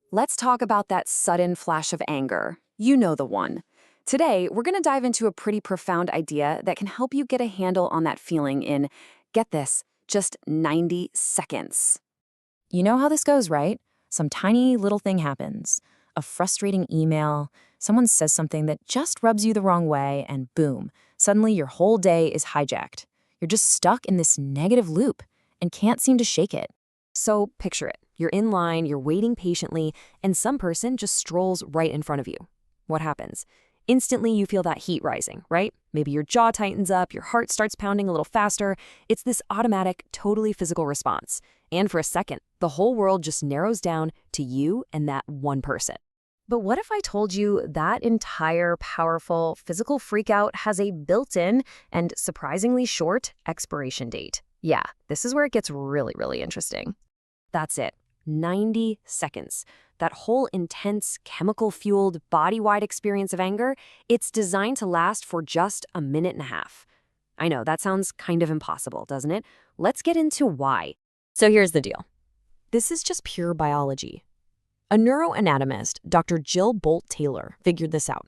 Let's talk about that sudden flash of anger. You know the one. Today, we're going to dive into a pretty profound idea that can help you get a handle on that feeling in, get this, just 90 seconds. You know how this goes, right? Some tiny little thing happens. A frustrating email, someone says something that just rubs you the wrong way, and boom, suddenly your whole day is hijacked. You're just stuck in this negative loop and can't seem to shake it. So picture it. You're in line, you're waiting patiently, and some person just strolls right in front of you. What happens? Instantly, you feel that heat rising, right? Maybe your jaw tightens up, your heart starts pounding a little faster. It's this automatic, totally physical response. And for a second, the whole world just narrows down to you and that one person. But what if I told you that entire powerful physical freakout has a built-in and surprisingly short expiration date? Yeah, this is where it gets really, really interesting. That's it. 90 seconds. That whole intense, chemical-fueled, body-wide experience of anger, it's designed to last for just a minute and a half. I know, that sounds kind of impossible, doesn't it? Let's get into why. So here's the deal. This is just pure biology. A neuroanatomist, Dr. Jill Bolt-Taylor, figured this out.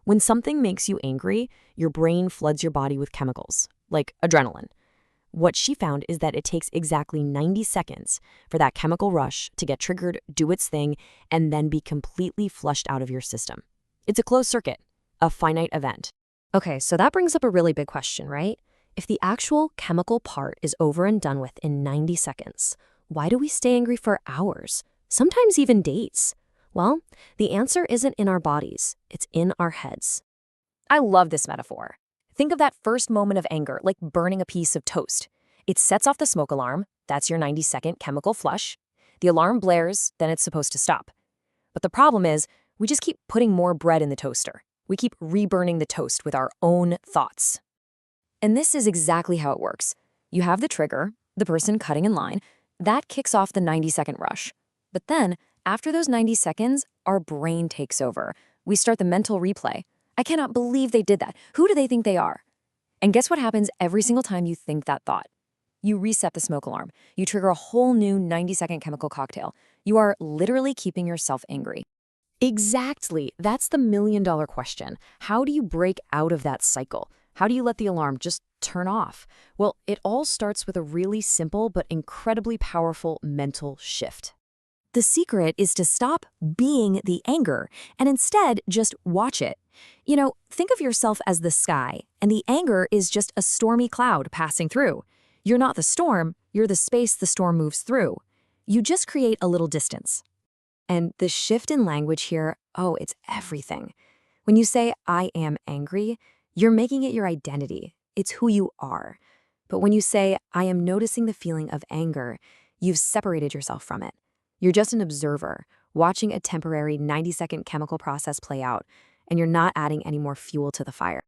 When something makes you angry, your brain floods your body with chemicals, like adrenaline. What she found is that it takes exactly 90 seconds for that chemical rush to get triggered, do its thing, and then be completely flushed out of your system. It's a closed circuit, a finite event. Okay, so that brings up a really big question, right? If the actual chemical part is over and done with in 90 seconds, why do we stay angry for hours, sometimes even days? Well, the answer isn't in our bodies, it's in our heads. I love this metaphor. Think of that first moment of anger like burning a piece of toast. It sets off the smoke alarm, that's your 90-second chemical flush. The alarm blares, then it's supposed to stop. But the problem is, we just keep putting more bread in the toaster. We keep reburning the toast with our own thoughts. And this is exactly how it works. You have the trigger, the person cutting in line, that kicks off the 90-second rush. But then, after those 90 seconds, our brain takes over. We start the mental replay. I cannot believe they did that. Who do they think they are? And guess what happens every single time you think that thought? You reset the smoke alarm. You trigger a whole new 90-second chemical cocktail. You are literally keeping yourself angry. Exactly. That's the million-dollar question. How do you break out of that cycle? How do you let the alarm just turn off? Well, it all starts with a really simple but incredibly powerful mental shift. The secret is to stop being the anger and instead just watch it. You know, think of yourself as the sky, and the anger is just a stormy cloud passing through. You're not the storm, you're the space the storm moves through. You just create a little distance. And the shift in language here, oh, it's everything. When you say, I am angry, you're making it your identity. It's who you are. But when you say, I am noticing the feeling of anger, you've separated yourself from it. You're just an observer, watching a temporary 90-second chemical process play out, and you're not adding any more fuel to the fire.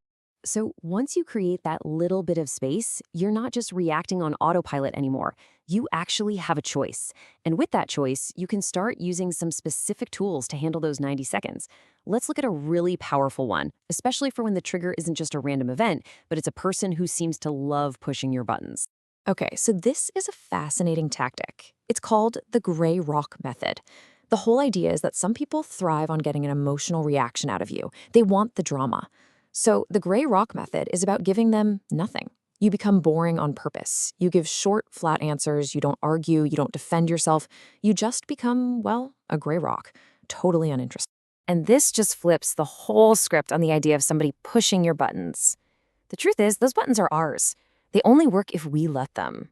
So once you create that little bit of space, you're not just reacting on autopilot anymore. You actually have a choice. And with that choice, you can start using some specific tools to handle those 90 seconds. Let's look at a really powerful one, especially for when the trigger isn't just a random event, but it's a person who seems to love pushing your buttons. Okay, so this is a fascinating tactic. It's called the gray rock method. The whole idea is that some people thrive on getting an emotional reaction out of you. They want the drama. So the gray rock method is about giving them nothing. You become boring on purpose. You give short, flat answers. You don't argue. You don't defend yourself. You just become, well, a gray rock, totally uninterested. And this just flips the whole script on the idea of somebody pushing your buttons. The truth is, those buttons are ours. They only work if we let them.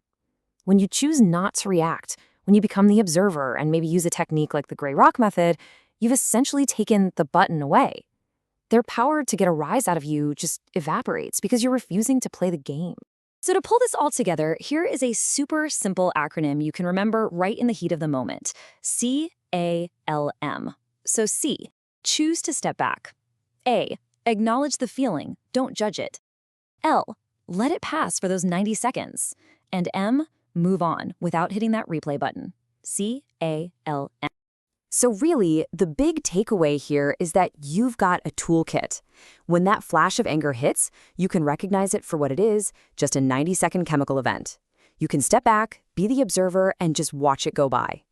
When you choose not to react, when you become the observer and maybe use a technique like the gray rock method, you've essentially taken the button away. Their power to get a rise out of you just evaporates because you're refusing to play the game. So to pull this all together, here is a super simple acronym you can remember right in the heat of the moment. C.A.L.M. So C, choose to step back. A, acknowledge the feeling, don't judge it. L, let it pass for those 90 seconds. And M, move on without hitting that replay button. C.A.L.M. So really, the big takeaway here is that you've got a toolkit. When that flash of anger hits, you can recognize it for what it is, just a 90-second chemical event. You can step back, be the observer, and just watch it go by.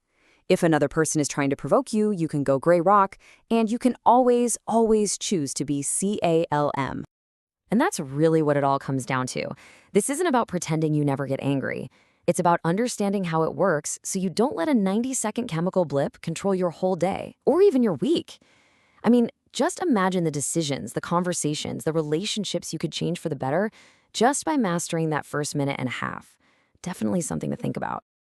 If another person is trying to provoke you, you can go gray rock, and you can always, always choose to be C.A.L.M. And that's really what it all comes down to. This isn't about pretending you never get angry. It's about understanding how it works so you don't let a 90-second chemical blip control your whole day, or even your week. I mean, just imagine the decisions, the conversations, the relationships you could change for the better just by mastering that first minute and a half. Definitely something to think about.